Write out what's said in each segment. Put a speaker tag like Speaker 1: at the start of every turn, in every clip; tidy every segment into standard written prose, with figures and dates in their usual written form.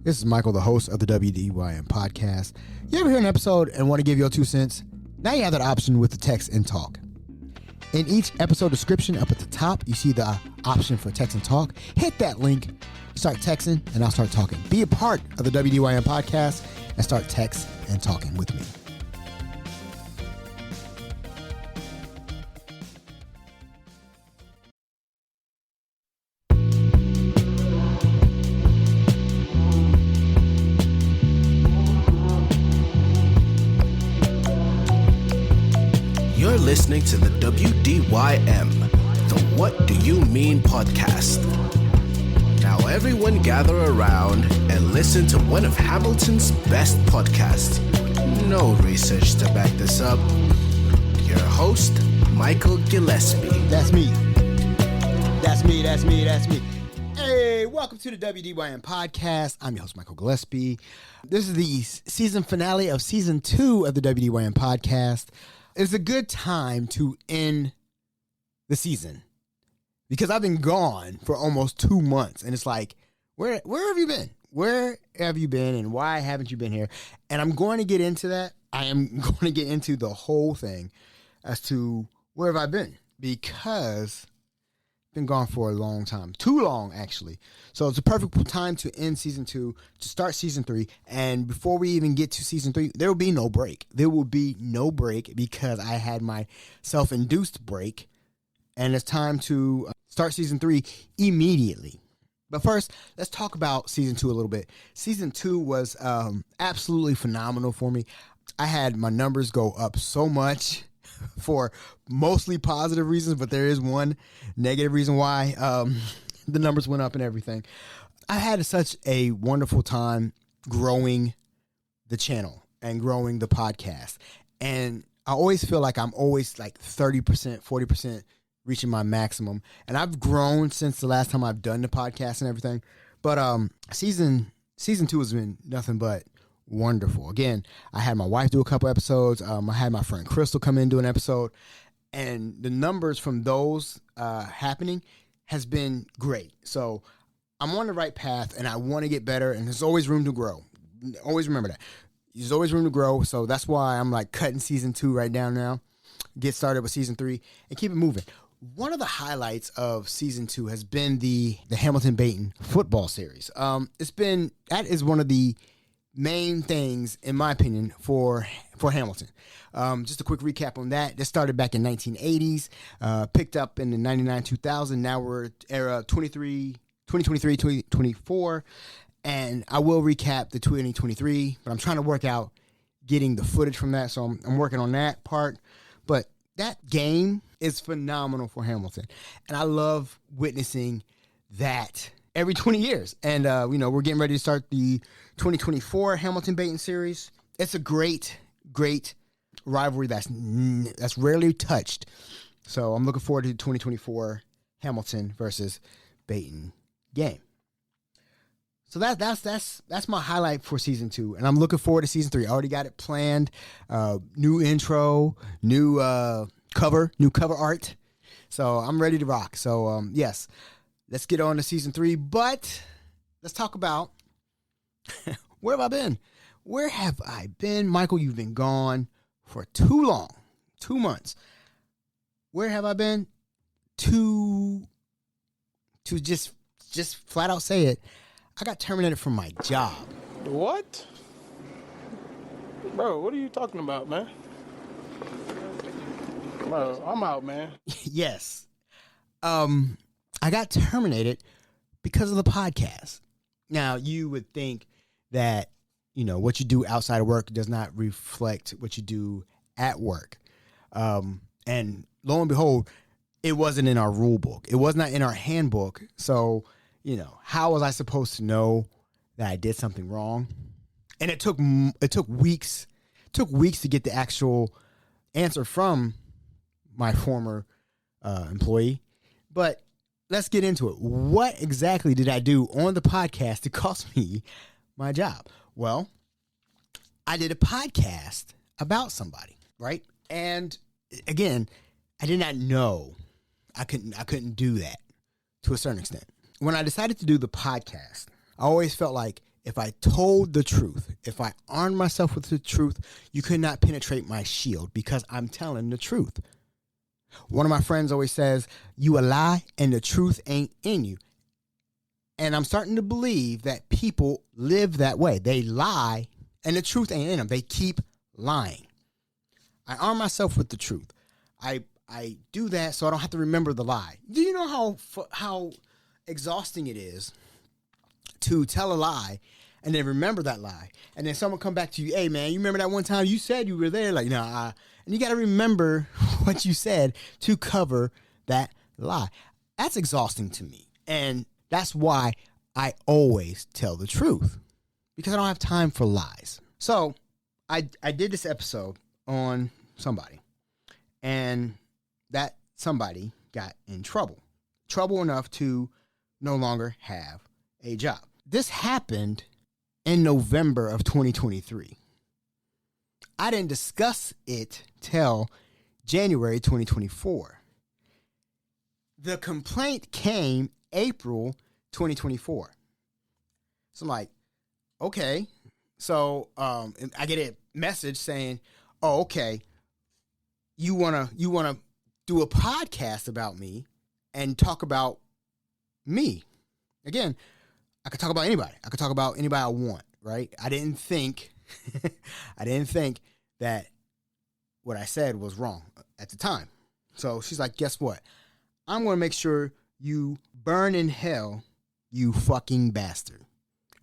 Speaker 1: This is Michael, the host of the WDYM podcast. You ever hear an episode and want to give your 2 cents? Now you have that option with the text and talk. In each episode description up at the top, you see the option for text and talk. Hit that link, start texting, and I'll start talking. Be a part of the WDYM podcast and start text and talking with me.
Speaker 2: You're listening to the WDYM, the What Do You Mean podcast. Now everyone gather around and listen to one of Hamilton's best podcasts. No research to back this up. Your host, Michael Gillespie.
Speaker 1: That's me. That's me. Hey, welcome to the WDYM podcast. I'm your host, Michael Gillespie. This is the season finale of season 2 of the WDYM podcast. It's a good time to end the season because I've been gone for almost 2 months, and it's like, where have you been? Where have you been, and why haven't you been here? And I'm going to get into that. I am going to get into the whole thing as to where have I been, because I've been gone for a long time, too long actually. So it's a perfect time to end season 2, to start season 3. And before we even get to season 3, there will be no break. There will be no break because I had my self-induced break, and it's time to start season 3 immediately. But first, let's talk about season 2 a little bit. Season 2 was absolutely phenomenal for me. I had my numbers go up so much for mostly positive reasons, but there is one negative reason why the numbers went up and everything. I had such a wonderful time growing the channel and growing the podcast. And I always feel like I'm always like 30%, 40% reaching my maximum. And I've grown since the last time I've done the podcast and everything. But season 2 has been nothing but wonderful. Again, I had my wife do a couple episodes. I had my friend Crystal come in and do an episode. And the numbers from those happening has been great. So I'm on the right path, and I want to get better, and there's always room to grow. Always remember that. There's always room to grow, so that's why I'm like cutting season 2 right down now. Get started with season 3 and keep it moving. One of the highlights of season 2 has been the Hamilton-Badin football series. That is one of the main things, in my opinion, for Hamilton. Just a quick recap on that. This started back in 1980s, picked up in the 99-2000. Now we're era 2023-2024, and I will recap the 2023, but I'm trying to work out getting the footage from that, so I'm working on that part. But that game is phenomenal for Hamilton, and I love witnessing that every 20 years. And, we're getting ready to start the 2024 Hamilton-Badin series. It's a great rivalry that's rarely touched. So I'm looking forward to the 2024 Hamilton versus Badin game. So that's my highlight for season 2. And I'm looking forward to season 3. I already got it planned. New intro, new cover art. So I'm ready to rock. So, yes. Let's get on to season 3, but let's talk about where have I been? Where have I been? Michael, you've been gone for too long, 2 months. Where have I been? To just flat out say it, I got terminated from my job.
Speaker 3: What? Bro, what are you talking about, man? Bro, I'm out, man.
Speaker 1: Yes. I got terminated because of the podcast. Now, you would think that, what you do outside of work does not reflect what you do at work. And lo and behold, it wasn't in our rule book. It was not in our handbook. So, how was I supposed to know that I did something wrong? And it took weeks. It took weeks to get the actual answer from my former employee. But let's get into it. What exactly did I do on the podcast to cost me my job? Well, I did a podcast about somebody, right? And again, I did not know I couldn't do that to a certain extent. When I decided to do the podcast, I always felt like if I told the truth, if I armed myself with the truth, you could not penetrate my shield because I'm telling the truth. One of my friends always says, you a lie and the truth ain't in you. And I'm starting to believe that people live that way. They lie and the truth ain't in them. They keep lying. I arm myself with the truth. I do that so I don't have to remember the lie. Do you know how exhausting it is to tell a lie and then remember that lie? And then someone come back to you, hey, man, you remember that one time you said you were there? Like, nah. And you got to remember what you said to cover that lie. That's exhausting to me. And that's why I always tell the truth, because I don't have time for lies. So I did this episode on somebody, and that somebody got in trouble enough to no longer have a job. This happened in November of 2023. I didn't discuss it till January 2024. The complaint came April 2024. So I'm like, okay. So I get a message saying, oh, okay, you wanna do a podcast about me and talk about me. Again, I could talk about anybody. I could talk about anybody I want, right? I didn't think that what I said was wrong at the time. So she's like, guess what? I'm going to make sure you burn in hell, you fucking bastard.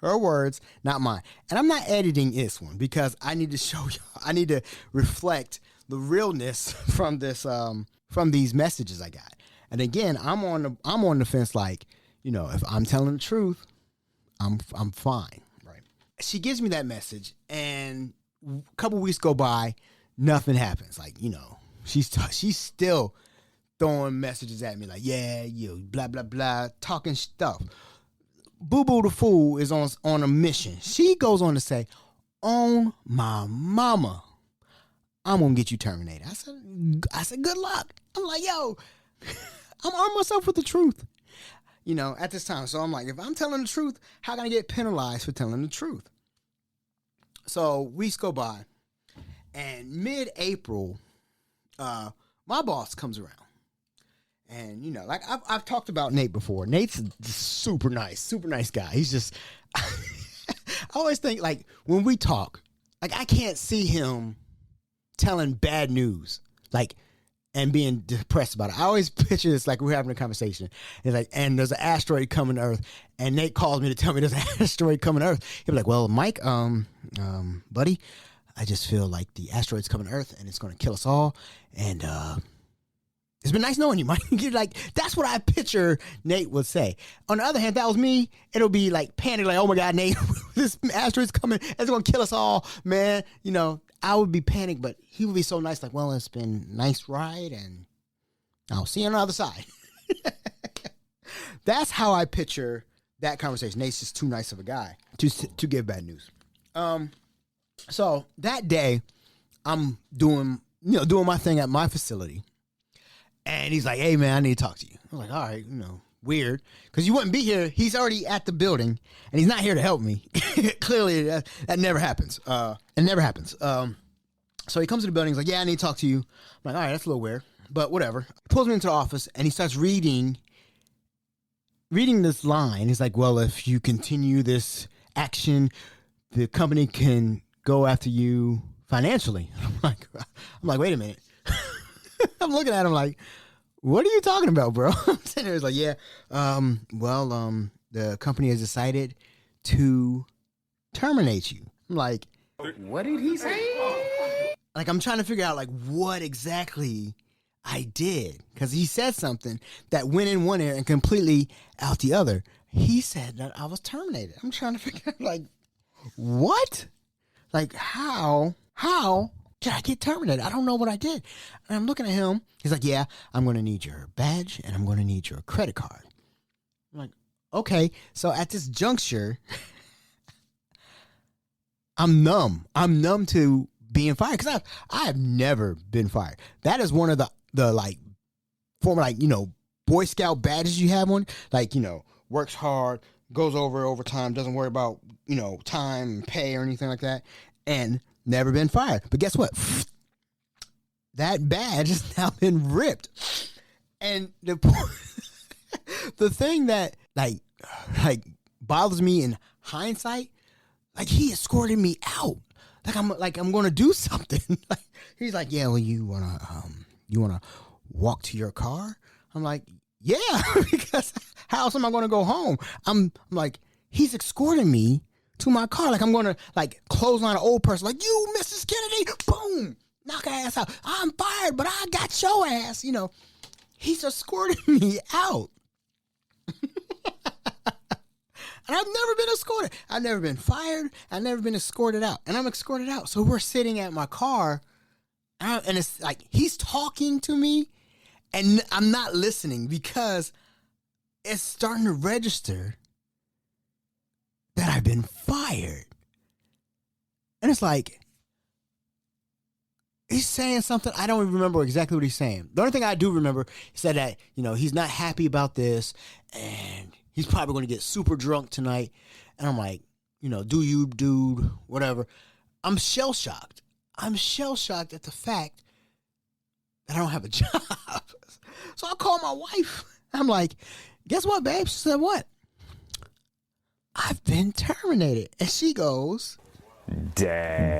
Speaker 1: Her words, not mine. And I'm not editing this one because I need to show you, I need to reflect the realness from this, from these messages I got. And again, I'm on the fence. Like, you know, if I'm telling the truth, I'm fine. Right. She gives me that message and a couple weeks go by, nothing happens. Like, you know, she's still throwing messages at me like, yeah, you blah, blah, blah, talking stuff. Boo Boo the Fool is on a mission. She goes on to say, on my mama, I'm going to get you terminated. I said, good luck. I'm like, yo, I'm arming myself with the truth, you know, at this time. So I'm like, if I'm telling the truth, how can I get penalized for telling the truth? So weeks go by, and mid-April, my boss comes around. And, you know, like I've talked about Nate before. Nate's a super nice guy. He's just, I always think, like, when we talk, like, I can't see him telling bad news, like, and being depressed about it. I always picture this like we're having a conversation. It's like, and there's an asteroid coming to Earth, and Nate calls me to tell me there's an asteroid coming to Earth. He'll be like, well, Mike, buddy, I just feel like the asteroid's coming to Earth, and it's going to kill us all, and, it's been nice knowing you, Mike. Like, that's what I picture Nate would say. On the other hand, if that was me, it'll be like panic, like, oh my God, Nate, this asteroid's coming, it's gonna kill us all, man. You know, I would be panicked, but he would be so nice, like, well, it's been a nice ride, and I'll see you on the other side. That's how I picture that conversation. Nate's just too nice of a guy to give bad news. So that day, I'm doing my thing at my facility. And he's like, hey, man, I need to talk to you. I was like, all right, you know, weird. Because you wouldn't be here. He's already at the building, and he's not here to help me. Clearly, that never happens. It never happens. So he comes to the building. He's like, yeah, I need to talk to you. I'm like, all right, that's a little weird. But whatever. He pulls me into the office, and he starts reading this line. He's like, well, if you continue this action, the company can go after you financially. I'm like, wait a minute. I'm looking at him like, what are you talking about, bro? I'm sitting there, it's like, yeah, the company has decided to terminate you. I'm like, what did he say? Like, I'm trying to figure out, like, what exactly I did. Because he said something that went in one ear and completely out the other. He said that I was terminated. I'm trying to figure out, like, what? Like, how did I get terminated? I don't know what I did. And I'm looking at him. He's like, yeah, I'm going to need your badge and I'm going to need your credit card. I'm like, okay. So at this juncture, I'm numb. I'm numb to being fired because I have never been fired. That is one of the like former, like, you know, Boy Scout badges you have on, like, you know, works hard, goes over overtime, doesn't worry about, time and pay or anything like that, and never been fired. But guess what? That badge has now been ripped. And the thing that like bothers me in hindsight, like he escorted me out. Like I'm gonna do something. Like he's like, yeah, well, you wanna walk to your car? I'm like, yeah, because how else am I gonna go home? I'm like, he's escorting me to my car. Like I'm gonna like close on an old person. Like, you, Mrs. Kennedy, boom, knock her ass out. I'm fired, but I got your ass. He's escorting me out. And I've never been escorted. I've never been fired. I've never been escorted out. And I'm escorted out. So we're sitting at my car, and it's like he's talking to me, and I'm not listening because it's starting to register that I've been fired. And it's like, he's saying something. I don't even remember exactly what he's saying. The only thing I do remember, he said that, he's not happy about this, and he's probably going to get super drunk tonight. And I'm like, do you, dude, whatever. I'm shell-shocked. I'm shell-shocked at the fact that I don't have a job. So I call my wife. I'm like, guess what, babe? She said, what? I've been terminated. And she goes,
Speaker 4: dang.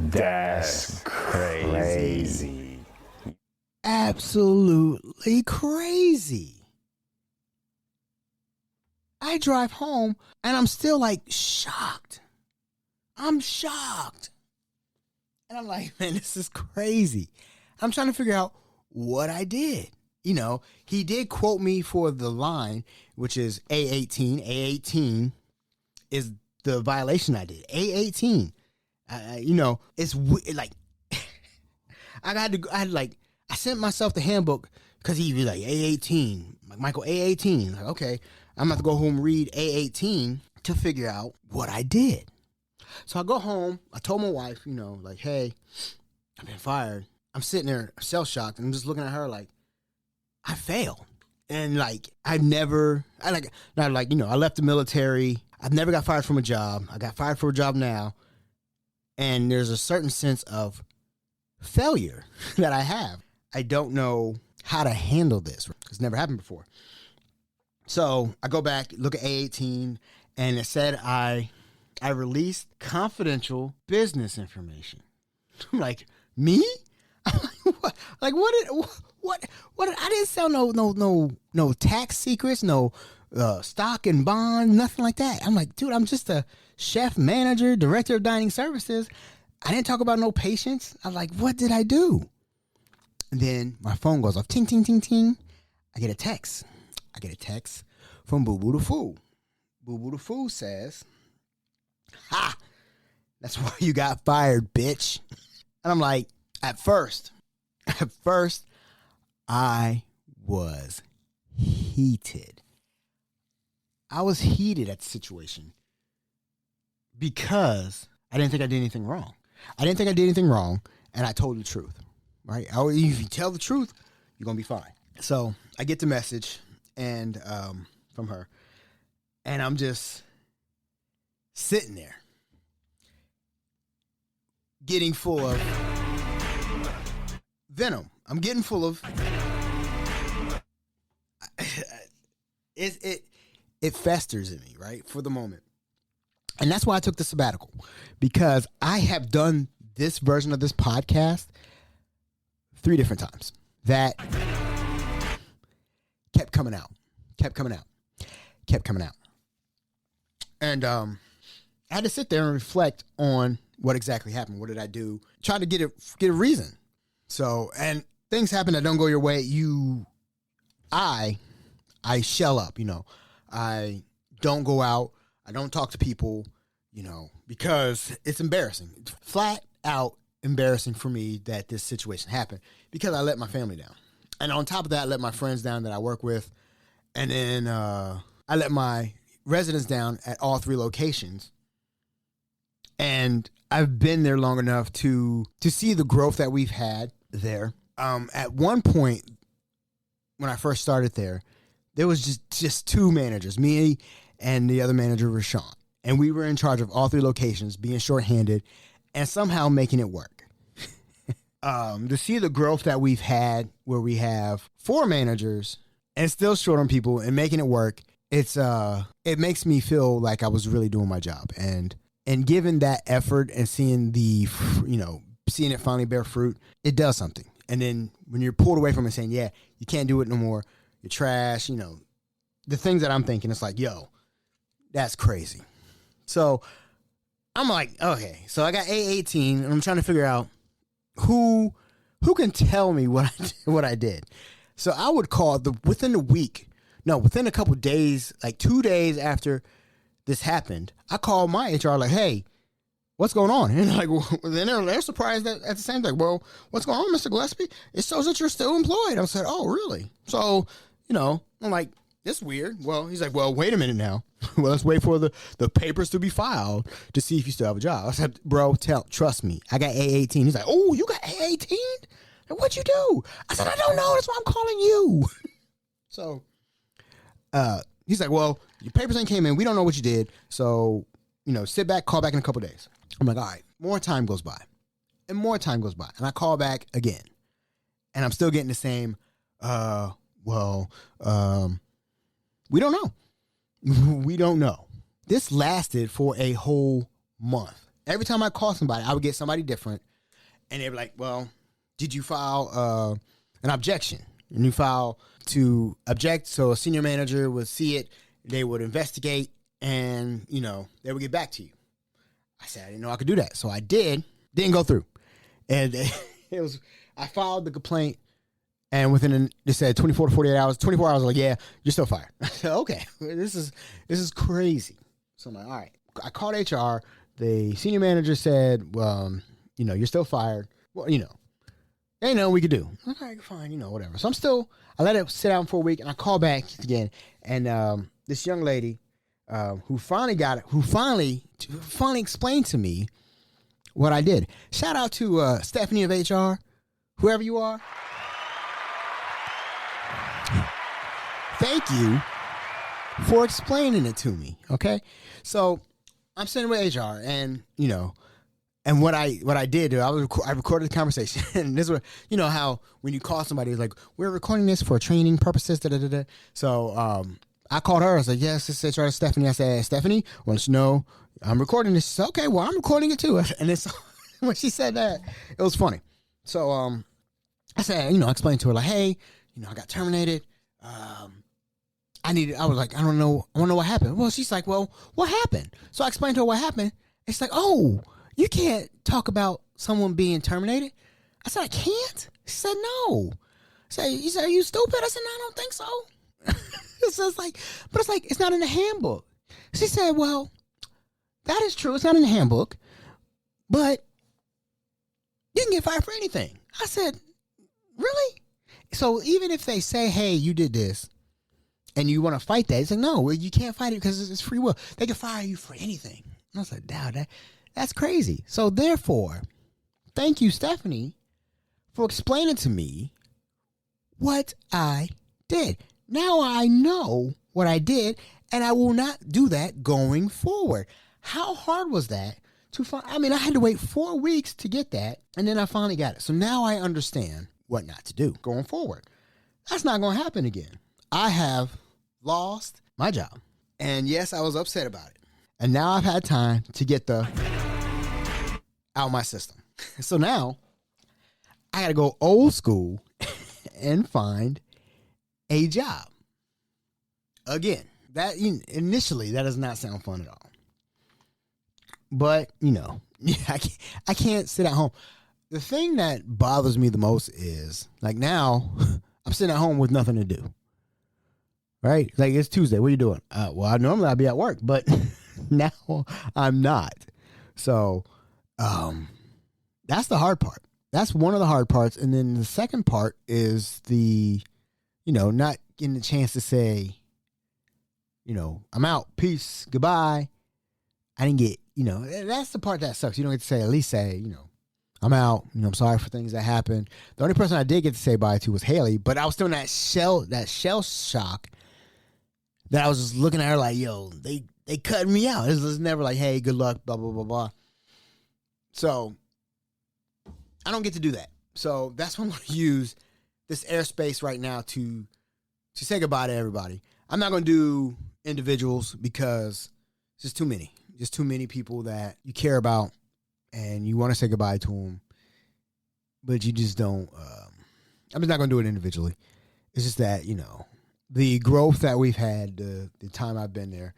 Speaker 4: That's crazy.
Speaker 1: Absolutely crazy. I drive home and I'm still like shocked. I'm shocked. And I'm like, man, this is crazy. I'm trying to figure out what I did. He did quote me for the line, which is A18. A18 is the violation I did. A18. It's like, I sent myself the handbook because he was like, A18. Like, Michael, A18. Like, okay, I'm going to have to go home and read A18 to figure out what I did. So I go home. I told my wife, like, hey, I've been fired. I'm sitting there shell-shocked, and I'm just looking at her like, I failed. And like, I left the military. I've never got fired from a job. I got fired for a job now. And there's a certain sense of failure that I have. I don't know how to handle this. It's never happened before. So I go back, look at A18, and it said I released confidential business information. I'm like, me? I'm like, what? I didn't sell no tax secrets, no stock and bond, nothing like that. I'm like, dude, I'm just a chef, manager, director of dining services. I didn't talk about no patients. I'm like, what did I do? And then my phone goes off, ting, ting, ting, ting. I get a text from Boo Boo the Fool. Boo Boo the Fool says, ha, that's why you got fired, bitch. And I'm like, at first, I was heated. I was heated at the situation because I didn't think I did anything wrong. And I told the truth, right? If you tell the truth, you're going to be fine. So I get the message and from her, and I'm just sitting there getting full of venom. I'm getting full of it festers in me, right, for the moment. And that's why I took the sabbatical, because I have done this version of this podcast 3 different times that kept coming out. And I had to sit there and reflect on what exactly happened. What did I do? Try to get a reason. So, and things happen that don't go your way. I shell up, I don't go out. I don't talk to people, because it's embarrassing. Flat out embarrassing for me that this situation happened because I let my family down. And on top of that, I let my friends down that I work with. And then I let my residents down at all 3 locations. And I've been there long enough to see the growth that we've had there. At one point, when I first started there was just two managers, me and the other manager, Rashawn. And we were in charge of all three locations, being shorthanded and somehow making it work. To see the growth that we've had where we have 4 managers and still short on people and making it work, it makes me feel like I was really doing my job. And given that effort and seeing seeing it finally bear fruit, it does something. And then when you're pulled away from it saying, yeah, you can't do it no more, you're trash, the things that I'm thinking, it's like, yo, that's crazy. So I'm like, okay, so I got A18 and I'm trying to figure out who can tell me what I did. So I would call within a couple of days, like 2 days after this happened, I called my HR like, hey, what's going on? And like, then they're surprised at the same time. Well, what's going on, Mr. Gillespie? It shows that you're still employed. I said, oh, really? So, I'm like, it's weird. Well, he's like, well, wait a minute now. Well, let's wait for the papers to be filed to see if you still have a job. I said, bro, trust me. I got A18. He's like, oh, you got A18? Like, what'd you do? I said, I don't know. That's why I'm calling you. So, he's like, well, your papers ain't came in. We don't know what you did. So, sit back, call back in a couple days. I'm like, all right. More time goes by. And more time goes by. And I call back again. And I'm still getting the same, we don't know. We don't know. This lasted for a whole month. Every time I call somebody, I would get somebody different. And they were like, well, did you file an objection? And you file to object. So a senior manager would see it. They would investigate. And, they would get back to you. I said, I didn't know I could do that. So I did. Didn't go through. And I filed the complaint. And they said 24 to 48 hours. 24 hours, like, yeah, you're still fired. I said, okay, this is crazy. So I'm like, all right. I called HR. The senior manager said, well, you're still fired. Well, ain't nothing we could do. Okay, fine, whatever. So I let it sit down for a week, and I call back again. And this young lady who finally explained to me what I did. Shout out to Stephanie of HR, whoever you are. Thank you for explaining it to me. Okay. So I'm sitting with HR and, and what I did, I recorded the conversation. And this was, how when you call somebody, it's like, we're recording this for training purposes. Da, da, da, da. So I called her. I was like, yes, this is HR Stephanie. I said, Stephanie, I want you to know I'm recording this. She said, okay, well, I'm recording it too. And it's, when she said that, it was funny. So I said, I explained to her like, hey, I got terminated. I was like, I want to know what happened. Well, she's like, well, what happened? So I explained to her what happened. It's like, oh, you can't talk about someone being terminated. I said, I can't. She said, no. He said, are you stupid? I said, no, I don't think so. It's not in the handbook. She said, well, that is true. It's not in the handbook, but you can get fired for anything. I said, really? So even if they say, hey, you did this, and you want to fight that, it's like, no, you can't fight it because it's free will. They can fire you for anything. And I was like, wow, that's crazy. So therefore, thank you, Stephanie, for explaining to me what I did. Now I know what I did, and I will not do that going forward. How hard was that to find? I mean, I had to wait 4 weeks to get that, and then I finally got it. So now I understand what not to do going forward. That's not going to happen again. I have lost my job. And yes, I was upset about it. And now I've had time to get out of my system. So now I got to go old school and find a job. Again, that initially, that does not sound fun at all. But, I can't sit at home. The thing that bothers me the most is, like, now I'm sitting at home with nothing to do. Right? Like, it's Tuesday. What are you doing? Well, normally I'd be at work, but now I'm not. So, that's the hard part. That's one of the hard parts. And then the second part is not getting the chance to say, I'm out. Peace. Goodbye. I didn't get, that's the part that sucks. You don't get to say, at least say, I'm out. I'm sorry for things that happened. The only person I did get to say bye to was Haley, but I was still in that shell shock that I was just looking at her like, yo, they cut me out. It was never like, hey, good luck, blah, blah, blah, blah. So I don't get to do that. So that's why I'm going to use this airspace right now to say goodbye to everybody. I'm not going to do individuals because it's just too many. Just too many people that you care about and you want to say goodbye to them, but you just don't. I'm just not going to do it individually. It's just that, the growth that we've had, the time I've been there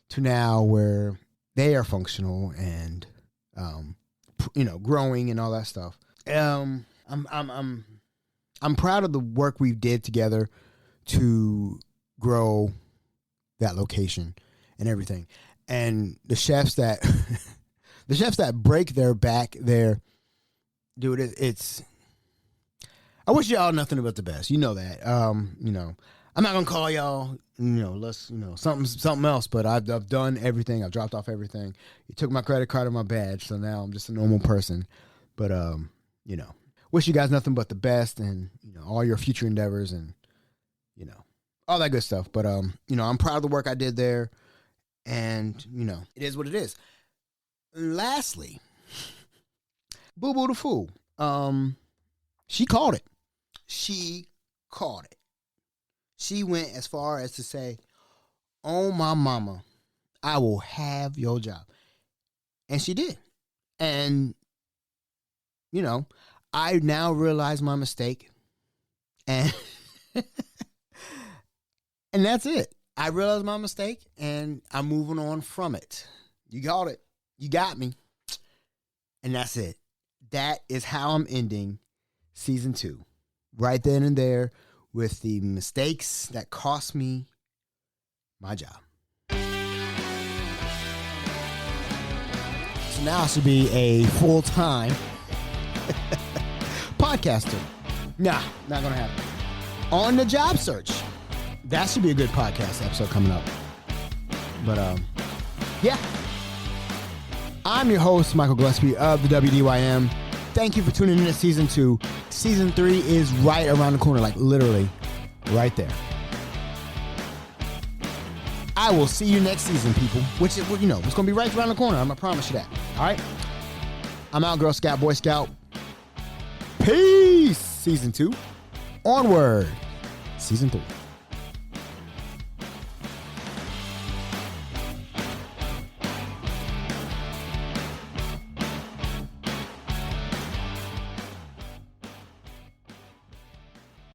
Speaker 1: to now where they are functional and, growing and all that stuff. I'm proud of the work we did together to grow that location and everything. And the chefs that break their back there, dude, it's I wish y'all nothing but the best. You know that. I'm not gonna call y'all, something else, but I've done everything. I've dropped off everything. You took my credit card and my badge, so now I'm just a normal person. But wish you guys nothing but the best and all your future endeavors and all that good stuff. But I'm proud of the work I did there, and it is what it is. And lastly, Boo Boo the Fool. She called it. She went as far as to say, "Oh my mama, I will have your job," and she did. And I now realize my mistake, and and that's it. I realized my mistake, and I'm moving on from it. You got it. You got me. And that's it. That is how I'm ending season 2. Right then and there with the mistakes that cost me my job. So now I should be a full-time podcaster. Nah, not going to happen. On the job search. That should be a good podcast episode coming up. But, yeah. I'm your host, Michael Gillespie of the WDYM. Thank you for tuning in to Season 2. Season 3 is right around the corner, like literally right there. I will see you next season, people. Which, it's going to be right around the corner. I'm going to promise you that. All right? I'm out, Girl Scout, Boy Scout. Peace! Season 2. Onward. Season 3.